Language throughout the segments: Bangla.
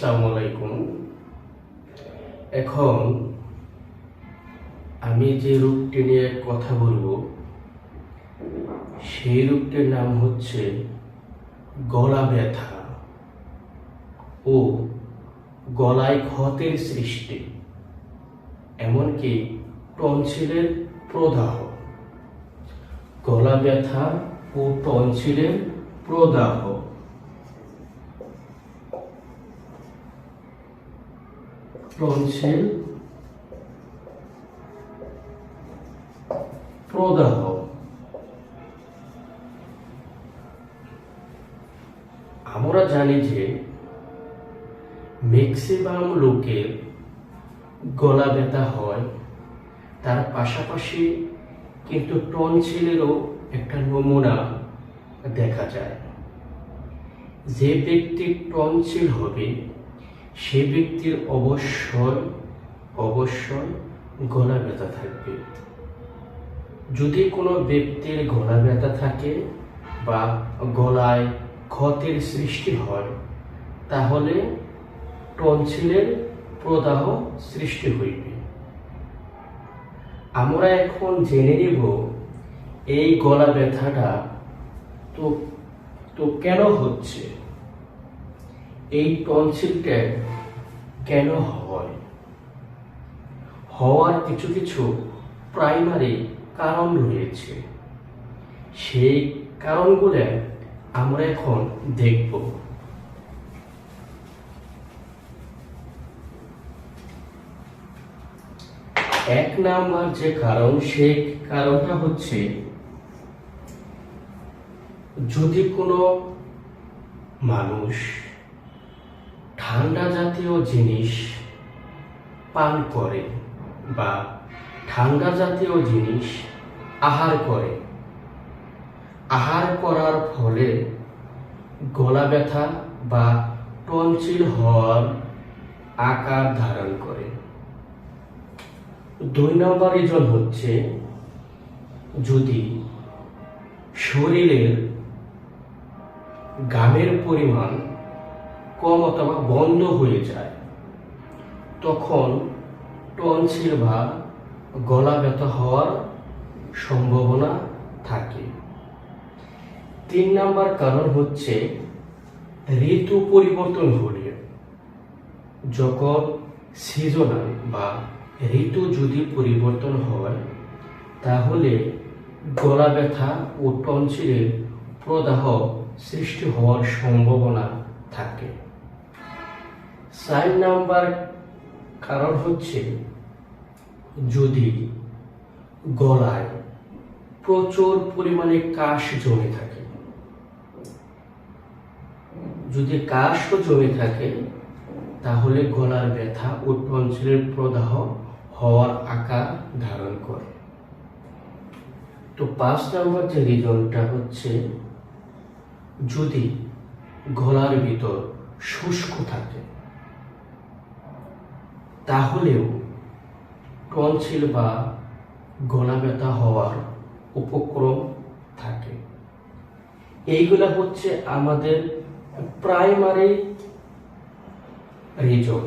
আসসালামু আলাইকুম। এখন আমি যে রোগটি নিয়ে কথা বলবো সেই রোগটির নাম হচ্ছে গলা ব্যথা ও গলায় ক্ষতের সৃষ্টি, এমনকি টনসিলের প্রদাহ। গলা ব্যথা ও টনসিলের প্রদাহ। টনসিল প্রদাহ আমরা জানি যে ম্যাক্সিমাম লোকের গলা ব্যথা হয়, তার পাশাপাশি কিন্তু টনসিলেরও একটা নমুনা দেখা যায়। যে ব্যক্তির টনসিল হবে সে ব্যক্তির অবশ্যই গলা ব্যথা থাকবে। যদি কোনো ব্যক্তির গলা ব্যথা থাকে বা গলায় ক্ষতের সৃষ্টি হয়, তাহলে টনসিলের প্রদাহ সৃষ্টি হইবে। আমরা এখন জেনে নিব এই গলা ব্যথাটা তো কেন হচ্ছে, এই টনসিলটা কেন হয়। হওয়ার কিছু প্রাইমারি কারণ রয়েছে, সেই কারণগুলো আমরা এখন দেখব। এক নাম্বার যে কারণ, সেই কারণটা হচ্ছে যদি কোনো মানুষ ঠান্ডা জাতীয় জিনিস পান করে বা ঠান্ডা জাতীয় জিনিস আহার করে, আহার করার ফলে গলা ব্যথা বা টনসিল হওয়ার আকার ধারণ করে। 2 নম্বর রিজন হচ্ছে যদি শরীরের ঘামের পরিমাণ কম অথবা বন্ধ হয়ে যায়, তখন টনসিল বা গলা ব্যথা হওয়ার সম্ভাবনা থাকে। 3 নম্বর কারণ হচ্ছে ঋতু পরিবর্তন হলে, যখন সিজনাল বা ঋতু যদি পরিবর্তন হয়, তাহলে গলা ব্যথা ও টনসিলের প্রদাহ সৃষ্টি হওয়ার সম্ভাবনা থাকে। 4 নম্বর কারণ হচ্ছে যদি গলায় প্রচুর পরিমাণে কাশ জমে থাকে। যদি কাশও জমে থাকে, তাহলে গলার ব্যথা ও টনসিলের প্রদাহ হওয়ার আকার ধারণ করে। তো 5 নম্বর যে রিজনটা হচ্ছে যদি গলার ভিতর শুষ্ক থাকে, তাহলেও টনসিল বা গলা ব্যথা হওয়ার উপক্রম থাকে। এইগুলা হচ্ছে আমাদের প্রাইমারি রিজন।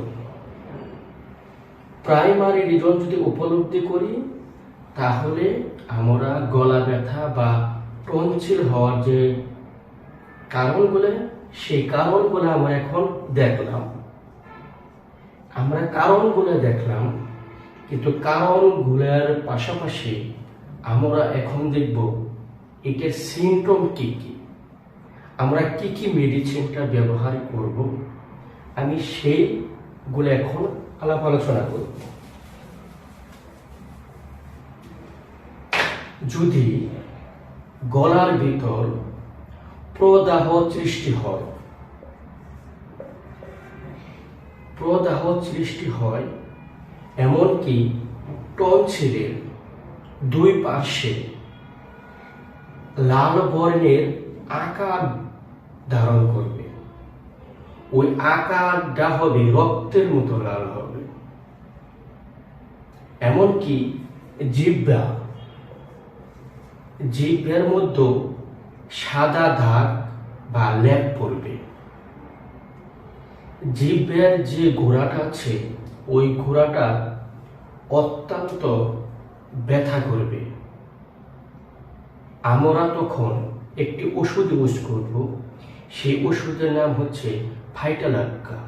প্রাইমারি রিজন যদি উপলব্ধি করি, তাহলে আমরা গলা ব্যথা বা টনসিল হওয়ার যে কারণগুলো, সেই কারণগুলো আমরা এখন দেখলাম। কিন্তু কারণগুলোর পাশাপাশি আমরা এখন দেখব এটার সিমটম কি কি, আমরা কি মেডিসিনটা ব্যবহার করব, আমি সেইগুলো এখন আলোচনা করব। যদি গলার ভিতর প্রদাহ সৃষ্টি হয়, এমনকি টনসিলের 2 পাশে লাল বর্ণের আকার ধারণ করবে, ওই আকারটা হবে রক্তের মতো লাল হবে। এমনকি জিহ্বার মধ্যে সাদা দাগ বা লেপ পড়বে। জিভের যে গোড়াটা আছে ওই গোড়াটা অত্যন্ত ব্যথা করবে। আমরা তখন একটি ওষুধ ইউজ করব, সেই ওষুধের নাম হচ্ছে ভাইটালাক্কা।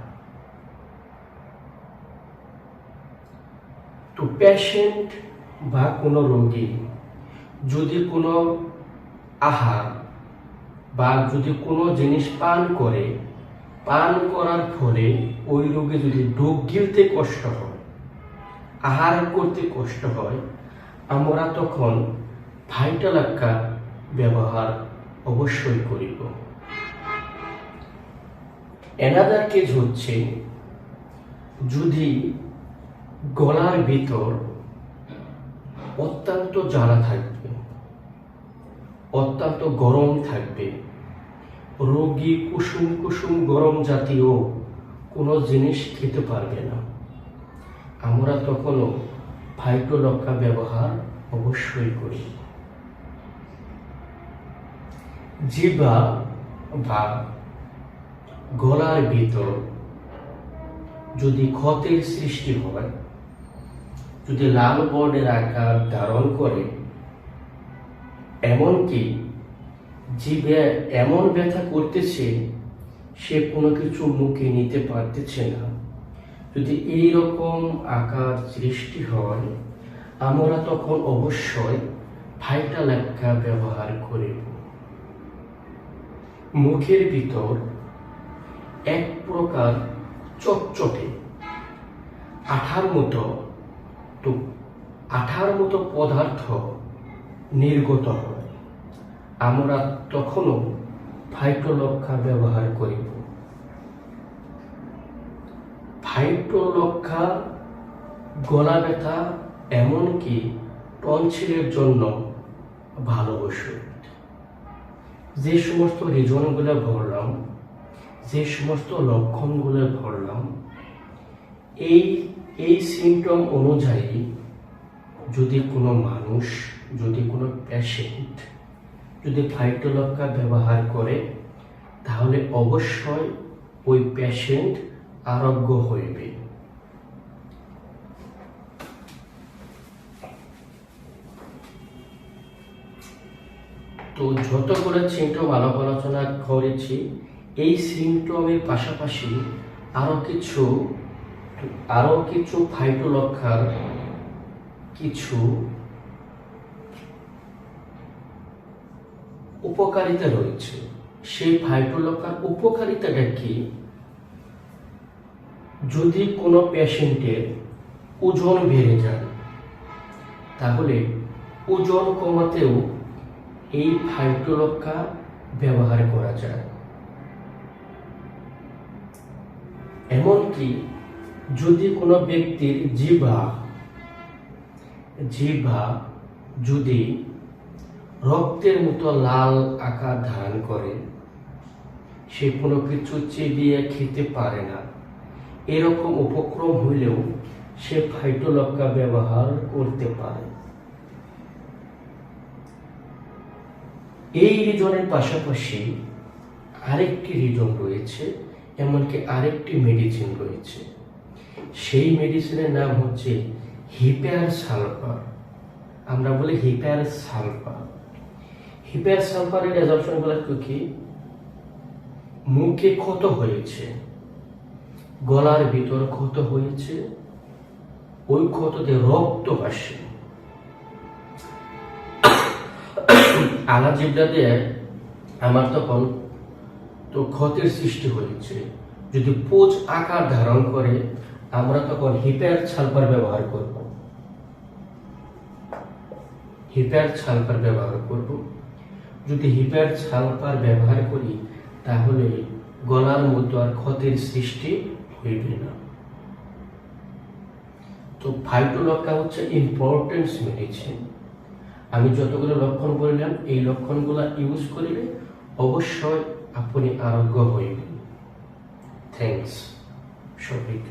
তো পেশেন্ট বা কোনো রোগী যদি কোনো আহার বা যদি কোনো জিনিস পান করার ফলে ওই রোগী যদি ঢোক গিলতে কষ্ট হয়, আহার করতে কষ্ট হয়, আমরা তখন ভাইটালাক্কা ব্যবহার অবশ্যই করিব। অ্যানাদার কেস হচ্ছে যদি গলার ভিতর অত্যন্ত জ্বালা থাকবে, অত্যন্ত গরম থাকবে, রোগী কুসুম কুসুম গরম জাতীয় কোনো জিনিস খেতে পারবে না, আমরা তখনও ভাইটালাক্কা ব্যবহার অবশ্যই করি। জিহ্বা বা গলার ভিতর যদি ক্ষতের সৃষ্টি হয়, যদি লাল বর্ণের আকার ধারণ করে, এমনকি জিভে এমন ব্যথা করতেছে সে কোনো কিছু মুখে নিতে পারতেছে না, যদি এই রকম আকার সৃষ্টি হয়, আমরা তখন অবশ্যই ভাইটালাক্কা ব্যবহার করিব। মুখের ভিতর এক প্রকার চটচটে আঠার মতো পদার্থ নির্গত হয়, আমরা তখনও ভাইটালাক্কা ব্যবহার করিব। ভাইটালাক্কা গলা ব্যথা এমনকি টনসিলের জন্য ভালো ওষুধ। যে সমস্ত রিজনগুলো বললাম, যে সমস্ত লক্ষণগুলো বললাম, এই সিমটম অনুযায়ী যদি কোনো মানুষ, যদি কোনো পেশেন্ট যদি ভাইটালাক্কা ব্যবহার করে, তাহলে অবশ্যই ওই পেশেন্ট আরোগ্য হইবে। তো যতগুলো সিমটম আলোচনা করেছি, এই সিমটমের পাশাপাশি আরো কিছু ভাইটালাক্কার কিছু উপকারিতা রয়েছে। সেই ভাইটালাক্কার উপকারিতাটা কি? যদি কোনো পেশেন্টের ওজন বেড়ে যায়, তাহলে ওজন কমাতেও এই ভাইটালাক্কা ব্যবহার করা যায়। এমনকি যদি কোনো ব্যক্তির জিহ্বা যদি রক্তের মতো লাল আকার ধারণ করে, সে কোনো কিছু চিবিয়ে খেতে পারে না, এরকম উপক্রম হইলেও সে ভাইটালাক্কা ব্যবহার করতে পারে। এই রিজনের পাশাপাশি আরেকটি রিজন রয়েছে, এমনকি আরেকটি মেডিসিন রয়েছে। সেই মেডিসিনের নাম হচ্ছে হিপার সালফার। আমরা বলি হিপার সালফার। হিপার সালফারের অ্যাবজর্পশনগুলো কি? মুখে ক্ষত হয়েছে, গলার ভিতর ক্ষত হয়েছে, ওই ক্ষততে রক্ত আসে, আলা জিভটা দিয়ে আমার তখন তো ক্ষতের সৃষ্টি হয়েছে, যদি পোজ আকার ধারণ করে, আমরা তখন হিপার সালফার ব্যবহার করব। যদি হিপার সালফার ব্যবহার করি, তাহলে গলার মধ্যে আর ক্ষতের সৃষ্টি হইবে না। তো ভাইটালাক্কা হচ্ছে ইম্পর্টেন্ট মেডিসিন। আমি যতগুলো লক্ষণ বললাম, এই লক্ষণগুলো ইউজ করিলে অবশ্যই আপনি আরোগ্য হইবেন। থ্যাংকস। সঠিক।